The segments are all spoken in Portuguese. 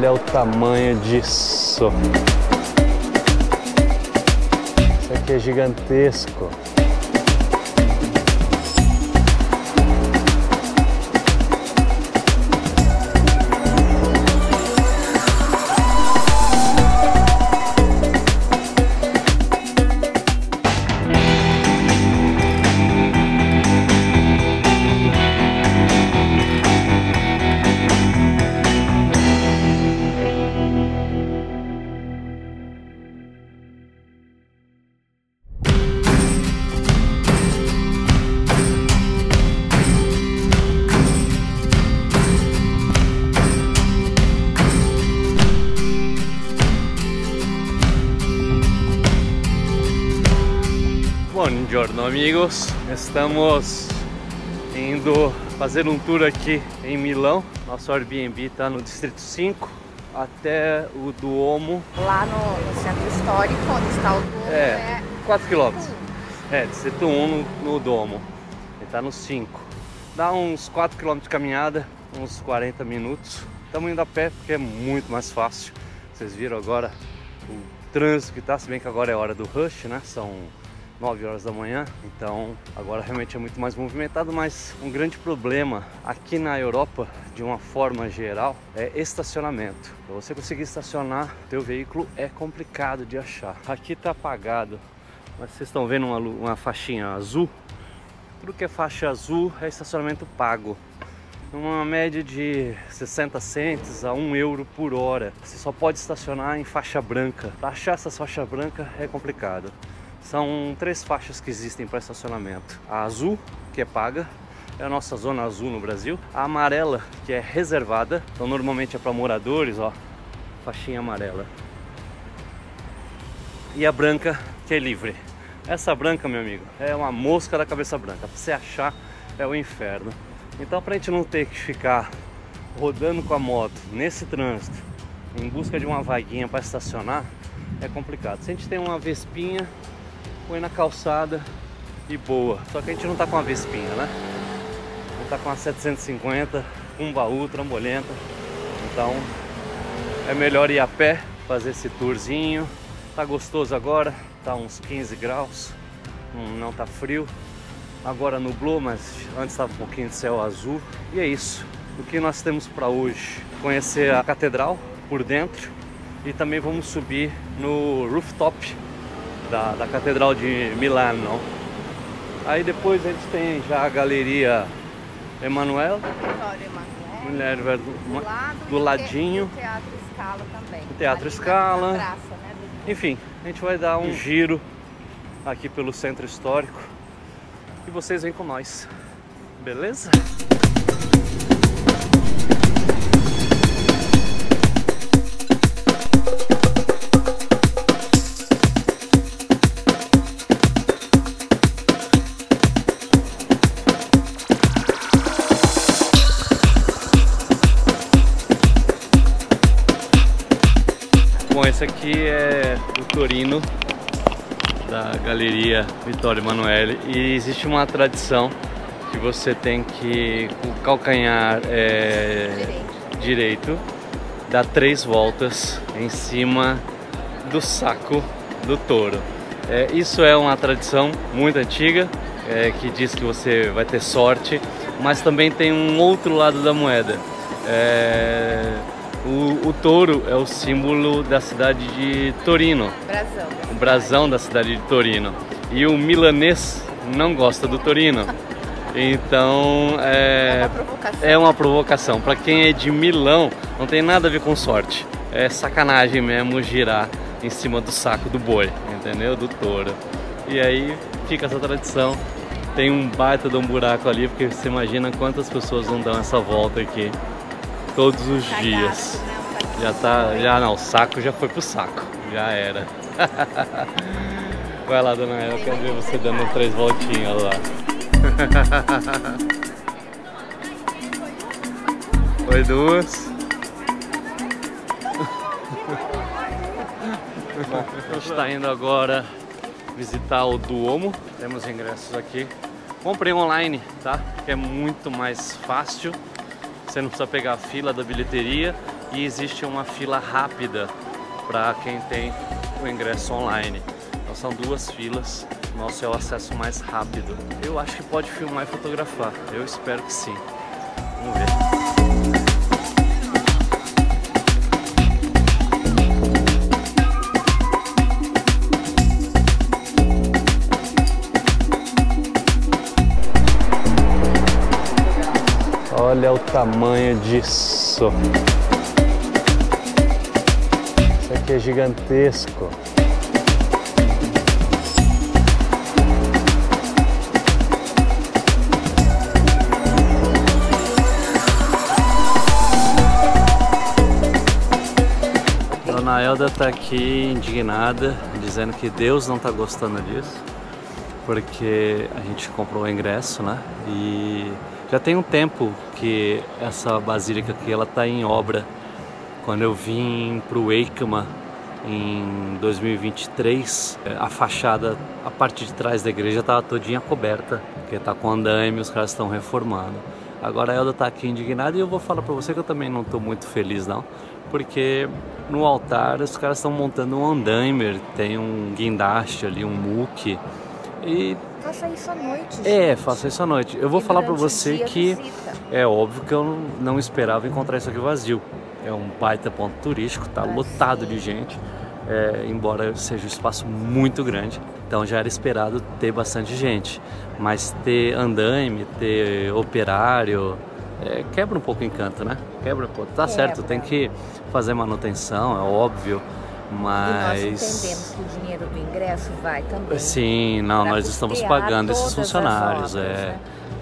Olha o tamanho disso. Isso aqui é gigantesco. Buongiorno amigos, estamos indo fazer um tour aqui em Milão. Nosso Airbnb está no Distrito 5 até o Duomo. Lá no centro histórico, onde está o Duomo, é 4 km. Distrito 1 no Duomo. Ele está no 5. Dá uns 4 km de caminhada, uns 40 minutos. Estamos indo a pé porque é muito mais fácil. Vocês viram agora o trânsito que está, se bem que agora é hora do rush, né? São 9 horas da manhã, então agora realmente é muito mais movimentado, mas um grande problema aqui na Europa, de uma forma geral, é estacionamento. Para você conseguir estacionar teu veículo é complicado de achar. Aqui tá apagado, mas vocês estão vendo uma faixinha azul? Tudo que é faixa azul é estacionamento pago. Uma média de 60 cents a 1 euro por hora. Você só pode estacionar em faixa branca. Para achar essa faixa branca é complicado. São 3 faixas que existem para estacionamento. A azul, que é paga, é a nossa zona azul no Brasil. A amarela, que é reservada, então normalmente é para moradores, ó, faixinha amarela. E a branca, que é livre. Essa branca, meu amigo, é uma mosca da cabeça branca. Para você achar é o inferno. Então, para a gente não ter que ficar rodando com a moto nesse trânsito, em busca de uma vaguinha para estacionar, é complicado. Se a gente tem uma Vespinha, põe na calçada e boa. Só que a gente não tá com uma Vespinha, né? A gente tá com uma 750, um baú, trambolhenta. Então é melhor ir a pé, fazer esse tourzinho. Tá gostoso agora, tá uns 15 graus, não tá frio. Agora nublou, mas antes tava um pouquinho de céu azul. E é isso. O que nós temos para hoje? Conhecer a catedral por dentro e também vamos subir no rooftop da Catedral de Milano. Aí depois a gente tem já a Galeria Emanuel, do ladinho, o Teatro Scala também. O Teatro Scala. Praça, né, enfim, a gente vai dar um giro aqui pelo centro histórico e vocês vêm com nós, beleza? Bom, esse aqui é o Torino da Galeria Vittorio Emanuele e existe uma tradição que você tem que, com o calcanhar direito, dar 3 voltas em cima do saco do touro. Isso é uma tradição muito antiga, que diz que você vai ter sorte, mas também tem um outro lado da moeda. O touro é o símbolo da cidade de Torino, o brasão da cidade de Torino, e o milanês não gosta do Torino, então é uma provocação. Para quem é de Milão, não tem nada a ver com sorte, é sacanagem mesmo girar em cima do saco do boi, entendeu? Do touro. E aí fica essa tradição. Tem um baita de um buraco ali, porque você imagina quantas pessoas não dão essa volta aqui todos os dias. Não, o saco já foi pro saco, já era. Vai lá, dona Ela, eu quero ver você dando 3 voltinhas lá. Foi 2. A gente está indo agora visitar o Duomo. Temos ingressos aqui. Comprei online, tá? Que é muito mais fácil. Você não precisa pegar a fila da bilheteria. e existe uma fila rápida para quem tem o ingresso online. Então são 2 filas, nosso é o acesso mais rápido. Eu acho que pode filmar e fotografar, eu espero que sim. Vamos ver. Olha o tamanho disso. Isso aqui é gigantesco. Dona Elda tá aqui indignada, dizendo que Deus não tá gostando disso, porque a gente comprou o ingresso, né? E já tem um tempo que essa basílica aqui ela tá em obra. Quando eu vim pro EICMA em 2023, a fachada, a parte de trás da igreja estava todinha coberta, porque tá com andaime, os caras estão reformando. Agora a Elda tá aqui indignada e eu vou falar para você que eu também não tô muito feliz não, porque no altar os caras estão montando um andaime, tem um guindaste ali, um muque. E faça isso à noite, gente. Faça isso à noite. Eu vou falar pra você que visita. É óbvio que eu não esperava encontrar isso aqui vazio. É um baita ponto turístico, tá lotado de gente, embora seja um espaço muito grande. Então já era esperado ter bastante gente. Mas ter andaime, ter operário, quebra um pouco o encanto, né? Quebra um pouco. Tá certo, tem que fazer manutenção, é óbvio. Mas e nós entendemos que o dinheiro do ingresso vai também. Sim, não, nós estamos pagando esses funcionários, né?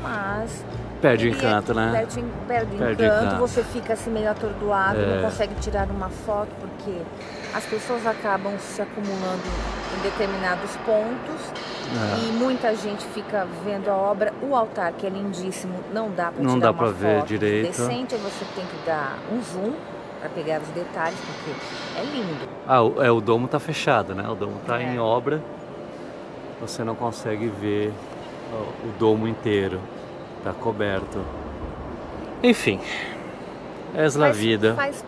Mas perde o encanto, né? Perde o encanto, você fica assim meio atordoado, não consegue tirar uma foto, porque as pessoas acabam se acumulando em determinados pontos e muita gente fica vendo a obra. O altar, que é lindíssimo, não dá para tirar uma foto direito. decente, você tem que dar um zoom para pegar os detalhes, porque é lindo. O domo tá fechado, né? O domo tá em obra, você não consegue ver o domo inteiro, tá coberto. Enfim, é a vida. Faz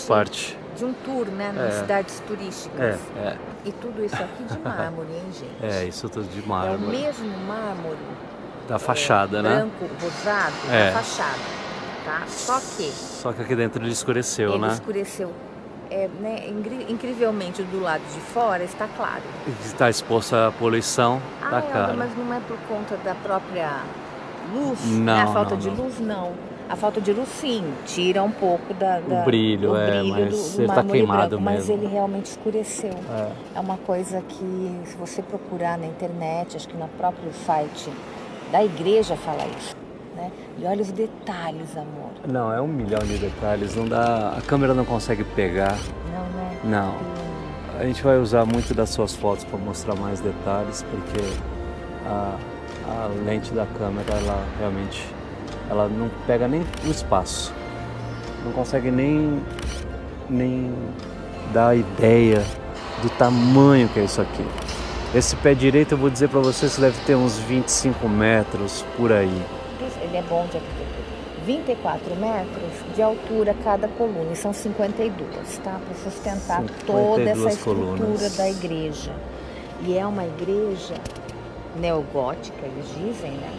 parte de um tour, né? Nas cidades turísticas. E tudo isso aqui de mármore, hein, gente? Isso tudo de mármore. É o mesmo mármore da fachada, né? Branco, rosado, da fachada. Tá? Só que aqui dentro ele escureceu, né? Ele escureceu. Incrivelmente do lado de fora está claro. Está exposto à poluição da cara. Mas não é por conta da própria luz? Não, A falta de luz, não. A falta de luz, sim, tira um pouco o brilho, mas do ele está queimado branco, mesmo. Mas ele realmente escureceu. É uma coisa que, se você procurar na internet, acho que no próprio site da igreja fala isso. Né? E olha os detalhes, amor. Não, é 1 milhão de detalhes, não dá, a câmera não consegue pegar. Não, né? Não. A gente vai usar muito das suas fotos para mostrar mais detalhes, porque a lente da câmera, ela realmente não pega nem o espaço. Não consegue nem dar a ideia do tamanho que é isso aqui. Esse pé direito, eu vou dizer para vocês que deve ter uns 25 metros por aí. Ele é bom de arquitetura. 24 metros de altura cada coluna, e são 52, tá? Para sustentar toda essa estrutura da igreja. E é uma igreja neogótica, eles dizem, né?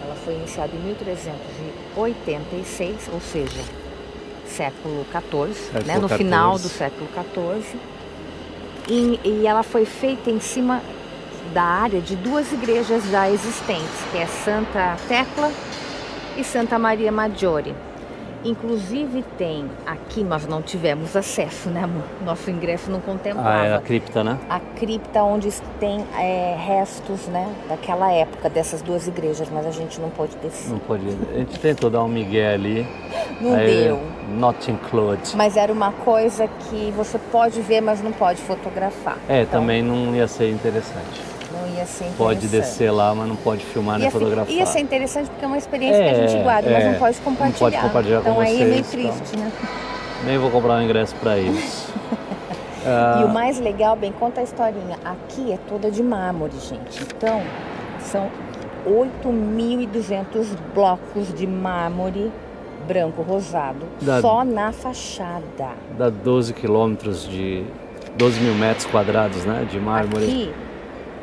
Ela foi iniciada em 1386, ou seja, século XIV, né? No final do século XIV. E ela foi feita em cima da área de 2 igrejas já existentes, que é Santa Tecla e Santa Maria Maggiore. Inclusive tem, aqui nós não tivemos acesso, né, amor? Nosso ingresso não contemplava. É a cripta, né? A cripta onde tem restos, né, daquela época, dessas 2 igrejas, mas a gente não pôde descer. Não pôde. A gente tentou dar um migué ali. Não deu. Not included. Mas era uma coisa que você pode ver, mas não pode fotografar. Então, também não ia ser interessante. Não ia ser interessante. Pode descer lá, mas não pode filmar nem fotografar. Ia ser interessante porque é uma experiência que a gente guarda, mas não pode compartilhar. Não pode compartilhar então com vocês. Aí é meio triste, né? Nem vou comprar um ingresso para isso. E o mais legal, bem, conta a historinha. Aqui é toda de mármore, gente. Então, são 8.200 blocos de mármore branco rosado, só na fachada. Dá 12 quilômetros de 12 mil metros quadrados, né, de mármore. Aqui,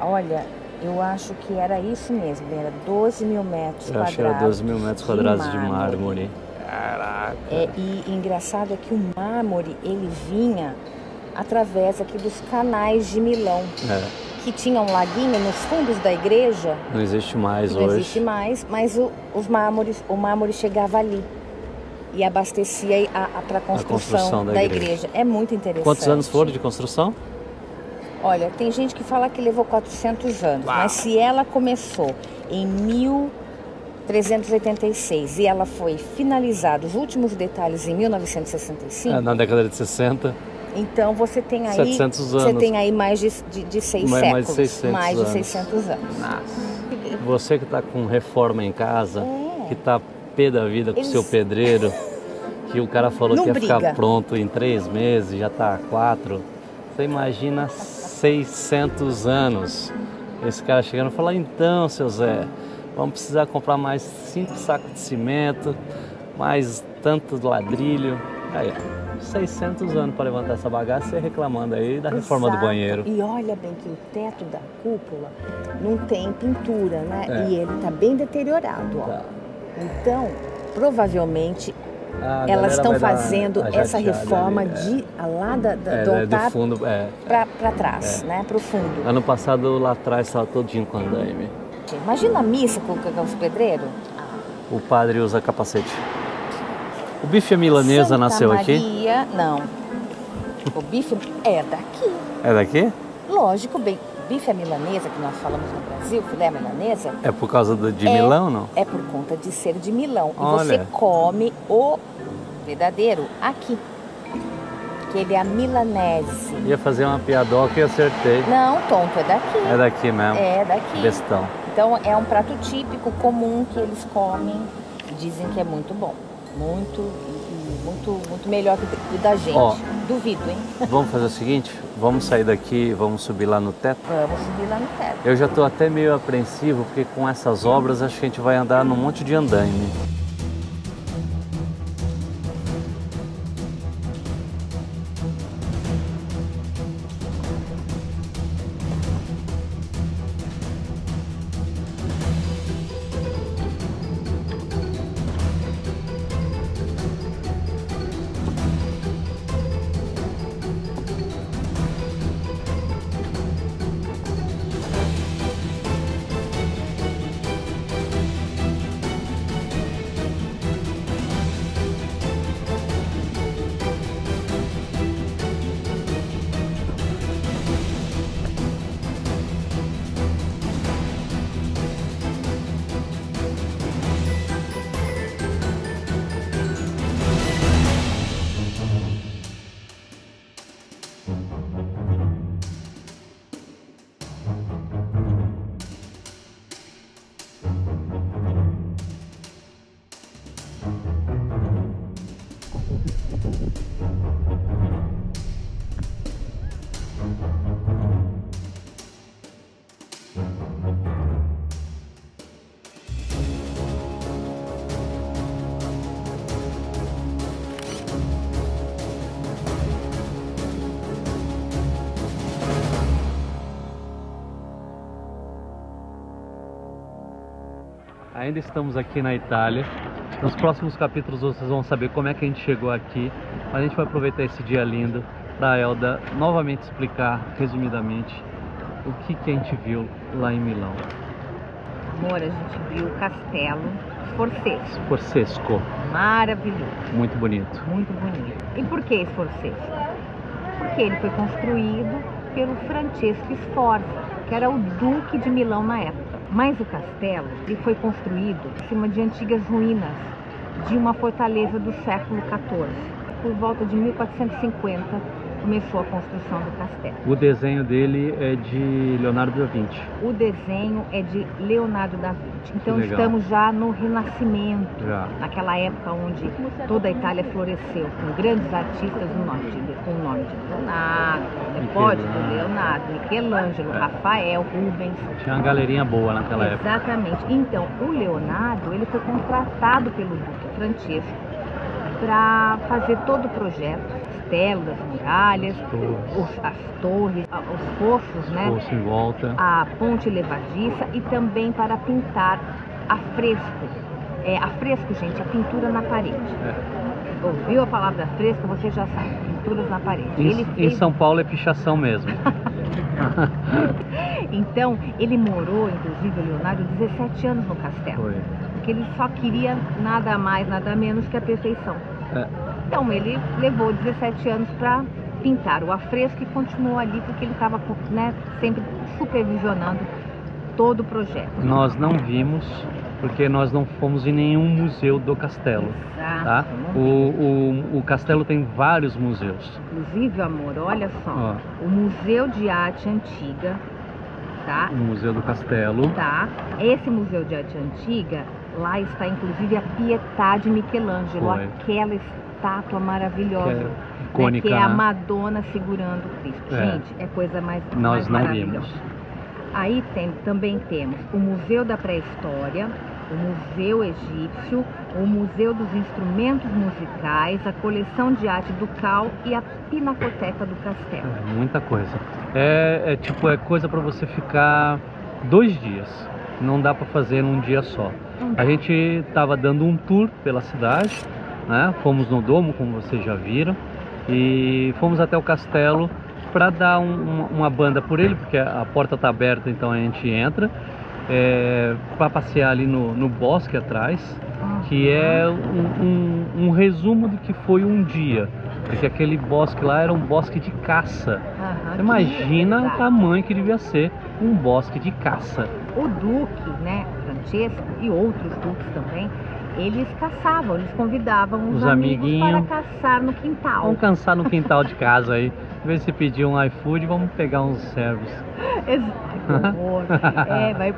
olha, eu acho que era isso mesmo, era 12 mil metros quadrados. Eu acho que era 12 mil metros quadrados de mármore. Caraca! E engraçado é que o mármore, ele vinha através aqui dos canais de Milão. Que tinha um laguinho nos fundos da igreja. Não existe mais hoje. Não existe mais, mas o mármore chegava ali e abastecia para a construção da igreja. É muito interessante. Quantos anos foram de construção? Olha, tem gente que fala que levou 400 anos, mas se ela começou em 1386 e ela foi finalizada, os últimos detalhes em 1965... na década de 60... Então você tem aí 700 anos. Você tem aí mais de 6 séculos. Mais de 600 anos. Nossa. Você que está com reforma em casa, que está pé da vida com o seu pedreiro, que o cara falou que ia ficar pronto em 3 meses, já está há 4. Você imagina 600 anos. Esse cara chegando e falar, então, seu Zé, vamos precisar comprar mais 5 sacos de cimento, mais tanto de ladrilho. Aí, 600 anos para levantar essa bagaça e reclamando aí da reforma do banheiro. E olha bem que o teto da cúpula não tem pintura, né? E ele tá bem deteriorado, ó. Então, provavelmente, elas estão fazendo essa reforma ali, lá do altar fundo, para trás, né? Para o fundo. Ano passado lá atrás estava todinho com andaime. Imagina a missa com os pedreiros. O padre usa capacete. O bife à milanesa nasceu aqui? Não. O bife é daqui. É daqui? Lógico, bife à milanesa, que nós falamos no Brasil, filé milanesa. É por causa de Milão, não? É por conta de ser de Milão. Olha. E você come o verdadeiro aqui. Que ele é a milanese. Ia fazer uma piadoca e acertei. Não, tonto, é daqui. É daqui mesmo. É daqui. Bestão. Então é um prato típico, comum, que eles comem. Dizem que é muito bom. Muito melhor que o da gente. Ó, duvido, hein? Vamos fazer o seguinte, vamos sair daqui, vamos subir lá no teto? Vamos subir lá no teto. Eu já estou até meio apreensivo, porque com essas obras acho que a gente vai andar num monte de andaime. Ainda estamos aqui na Itália. Nos próximos capítulos vocês vão saber como é que a gente chegou aqui. Mas a gente vai aproveitar esse dia lindo para a Elda novamente explicar, resumidamente, o que a gente viu lá em Milão. Amor, a gente viu o Castelo Sforzesco. Sforzesco. Maravilhoso. Muito bonito. Muito bonito. E por que Sforzesco? Porque ele foi construído pelo Francesco Sforza, que era o duque de Milão na época. Mas o castelo ele foi construído em cima de antigas ruínas de uma fortaleza do século XIV. Por volta de 1450 começou a construção do castelo. O desenho dele é de Leonardo da Vinci. O desenho é de Leonardo da Vinci. Então estamos já no Renascimento, naquela época onde toda a Itália floresceu, com grandes artistas no norte, com o nome de Leonardo, Nepótito, Leonardo, Michelangelo, Rafael, Rubens. Tinha uma galerinha boa naquela época. Exatamente. Então, o Leonardo ele foi contratado pelo duque Francesco para fazer todo o projeto, castelo, das muralhas, as torres, os fossos, né? Fosso em volta. A ponte levadiça e também para pintar a fresco. A fresco, gente, a pintura na parede. Ouviu a palavra fresco, você já sabe, pinturas na parede. Em São Paulo é pichação mesmo. Então, ele morou, inclusive, o Leonardo, 17 anos no castelo. Foi. Porque ele só queria nada mais, nada menos que a perfeição. Então, ele levou 17 anos para pintar o afresco e continuou ali porque ele estava, né, sempre supervisionando todo o projeto. Nós não vimos, porque nós não fomos em nenhum museu do castelo. Tá? O castelo tem vários museus. Inclusive, amor, olha só, o Museu de Arte Antiga, tá? O Museu do Castelo. Tá. Esse Museu de Arte Antiga, lá está inclusive a Pietà de Michelangelo, aquela estátua maravilhosa, icônica, que é a Madonna segurando o Cristo. Gente, é coisa mais maravilhosa. Vimos. Aí também temos o Museu da Pré-História, o Museu Egípcio, o Museu dos Instrumentos Musicais, a coleção de arte ducal e a Pinacoteca do Castelo. Muita coisa. É coisa para você ficar 2 dias. Não dá para fazer num dia só. A gente estava dando um tour pela cidade, né? Fomos no Domo, como vocês já viram, e fomos até o castelo para dar uma banda por ele, porque a porta está aberta, então a gente entra. Para passear ali no bosque atrás, que é um resumo do que foi um dia, porque aquele bosque lá era um bosque de caça. Imagina o tamanho que devia ser um bosque de caça. O duque, né, Francesco, e outros duques também, eles caçavam, eles convidavam os amiguinhos para caçar no quintal. Vamos caçar no quintal de casa aí. Em vez de se pedir um iFood, vamos pegar uns servos.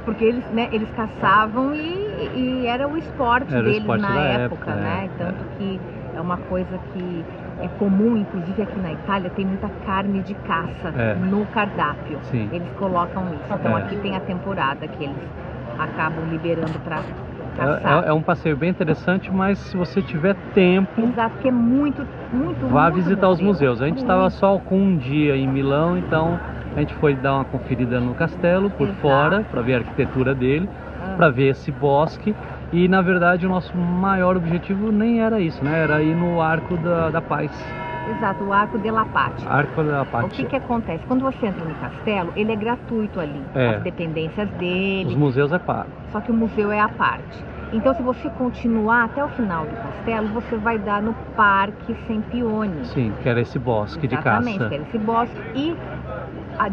Porque eles caçavam e era o esporte deles na época, né? Tanto que é uma coisa que é comum, inclusive aqui na Itália, tem muita carne de caça no cardápio. Sim. Eles colocam isso. Então aqui tem a temporada que eles acabam liberando para caçar. É um passeio bem interessante, mas se você tiver tempo... Exato, porque é muito vá visitar os museus. A gente estava só com um dia em Milão, então a gente foi dar uma conferida no castelo por fora, para ver a arquitetura dele, para ver esse bosque. E na verdade o nosso maior objetivo nem era isso, né? Era ir no Arco da Paz. Exato, o Arco della Pace. Arco della Pace. O que acontece? Quando você entra no castelo, ele é gratuito ali. As dependências dele. Os museus é pago. Só que o museu é à parte. Então, se você continuar até o final do castelo, você vai dar no Parque Sempione. Sim, que era esse bosque de caça. Exatamente, que era esse bosque. E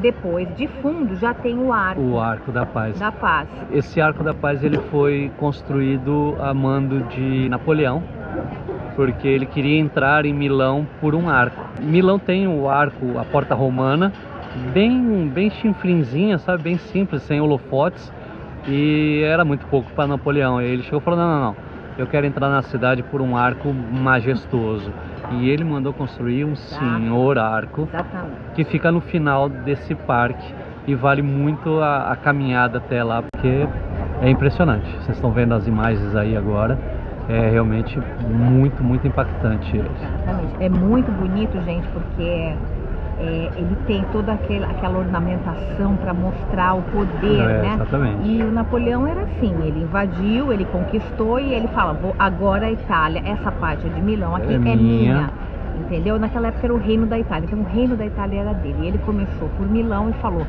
depois, de fundo, já tem o Arco. O Arco da Paz. Da Paz. Esse Arco da Paz, ele foi construído a mando de Napoleão, porque ele queria entrar em Milão por um arco. Milão tem o arco, a porta romana, bem chinfrinzinha, sabe, bem simples, sem holofotes, e era muito pouco para Napoleão. Ele chegou e falou, não, eu quero entrar na cidade por um arco majestoso. E ele mandou construir um senhor arco, que fica no final desse parque, e vale muito a caminhada até lá, porque é impressionante. Vocês estão vendo as imagens aí agora. É realmente muito impactante. Exatamente. É muito bonito, gente, porque ele tem toda aquela ornamentação para mostrar o poder, né? Exatamente. E o Napoleão era assim, ele invadiu, ele conquistou e ele fala, agora a Itália, essa parte de Milão aqui é minha. Entendeu? Naquela época era o reino da Itália, então o reino da Itália era dele. E ele começou por Milão e falou,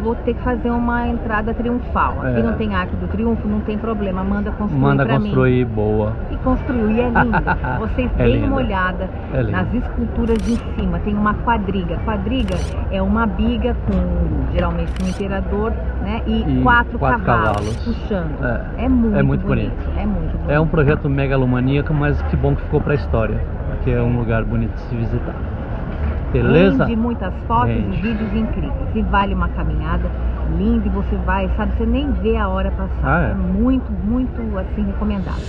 vou ter que fazer uma entrada triunfal. Aqui não tem Arco do Triunfo, não tem problema, manda construir pra mim. Boa. E construiu, e é lindo. Vocês deem uma olhada nas esculturas de cima, tem uma quadriga. Quadriga é uma biga com, geralmente, um imperador, né? E quatro cavalos puxando. É muito bonito. É muito bonito. É um projeto megalomaníaco, mas que bom que ficou pra história, porque é um lugar bonito de se visitar. Beleza? Rende muitas fotos e vídeos incríveis. E vale uma caminhada linda e você vai, sabe, você nem vê a hora passar. É muito assim, recomendado.